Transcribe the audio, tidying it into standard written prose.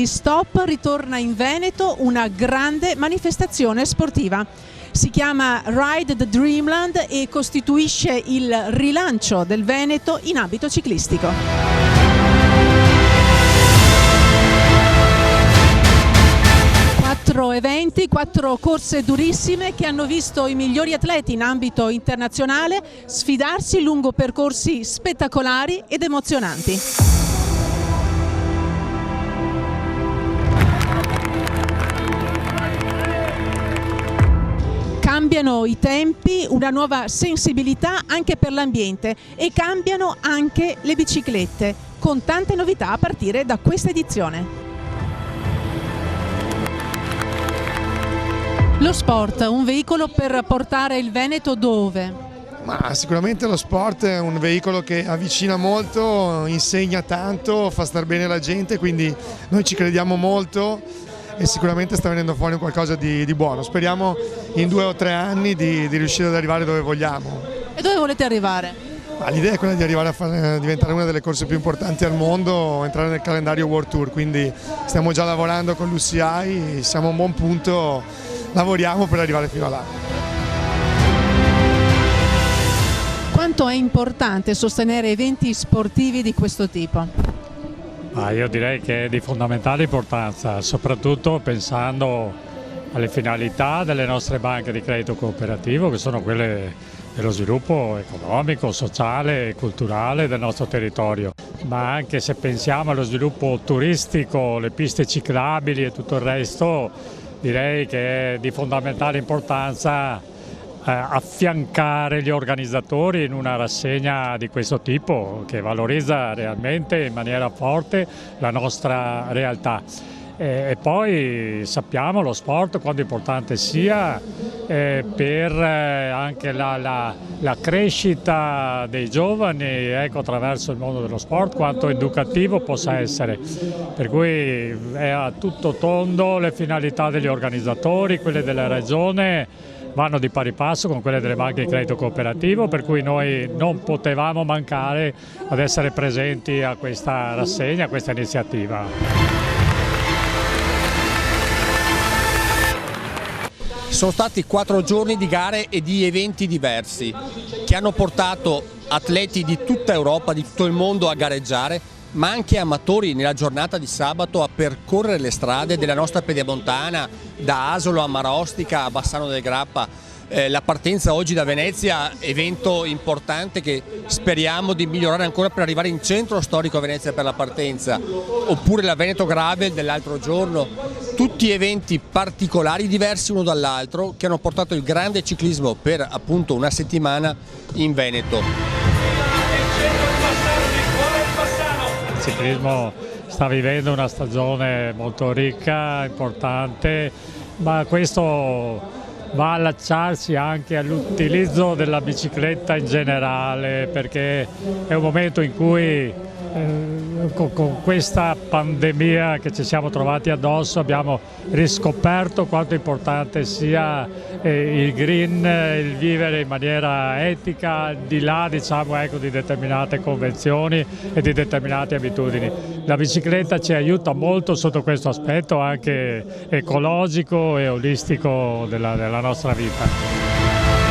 di Stop ritorna in Veneto una grande manifestazione sportiva. Si chiama Ride the Dreamland e costituisce il rilancio del Veneto in ambito ciclistico. 4 eventi, 4 corse durissime che hanno visto i migliori atleti in ambito internazionale sfidarsi lungo percorsi spettacolari ed emozionanti. Cambiano i tempi, una nuova sensibilità anche per l'ambiente e cambiano anche le biciclette, con tante novità a partire da questa edizione. Lo sport, un veicolo per portare il Veneto dove? Ma sicuramente lo sport è un veicolo che avvicina molto, insegna tanto, fa star bene la gente, quindi noi ci crediamo molto e sicuramente sta venendo fuori qualcosa di buono. Speriamo in 2 o 3 anni di riuscire ad arrivare dove vogliamo. E dove volete arrivare? L'idea è quella di arrivare a diventare una delle corse più importanti al mondo, entrare nel calendario World Tour, quindi stiamo già lavorando con l'UCI, siamo a un buon punto, lavoriamo per arrivare fino a là. Quanto è importante sostenere eventi sportivi di questo tipo? Io direi che è di fondamentale importanza, soprattutto pensando alle finalità delle nostre banche di credito cooperativo, che sono quelle dello sviluppo economico, sociale e culturale del nostro territorio. Ma anche se pensiamo allo sviluppo turistico, le piste ciclabili e tutto il resto, direi che è di fondamentale importanza affiancare gli organizzatori in una rassegna di questo tipo che valorizza realmente in maniera forte la nostra realtà. E poi sappiamo lo sport quanto importante sia per anche la crescita dei giovani, ecco, attraverso il mondo dello sport, quanto educativo possa essere. Per cui è a tutto tondo le finalità degli organizzatori, quelle della Regione, vanno di pari passo con quelle delle banche di credito cooperativo, per cui noi non potevamo mancare ad essere presenti a questa rassegna, a questa iniziativa. Sono stati 4 giorni di gare e di eventi diversi che hanno portato atleti di tutta Europa, di tutto il mondo a gareggiare, ma anche amatori nella giornata di sabato a percorrere le strade della nostra Pedemontana, da Asolo a Marostica a Bassano del Grappa. La partenza oggi da Venezia, evento importante che speriamo di migliorare ancora per arrivare in centro storico a Venezia per la partenza, oppure la Veneto Gravel dell'altro giorno, tutti eventi particolari diversi uno dall'altro che hanno portato il grande ciclismo per appunto una settimana in Veneto. Il ciclismo sta vivendo una stagione molto ricca, importante, ma questo va a allacciarsi anche all'utilizzo della bicicletta in generale, perché è un momento in cui con questa pandemia che ci siamo trovati addosso abbiamo riscoperto quanto importante sia il green, il vivere in maniera etica, al di là, diciamo, ecco, di determinate convenzioni e di determinate abitudini. La bicicletta ci aiuta molto sotto questo aspetto anche ecologico e olistico della nostra vita.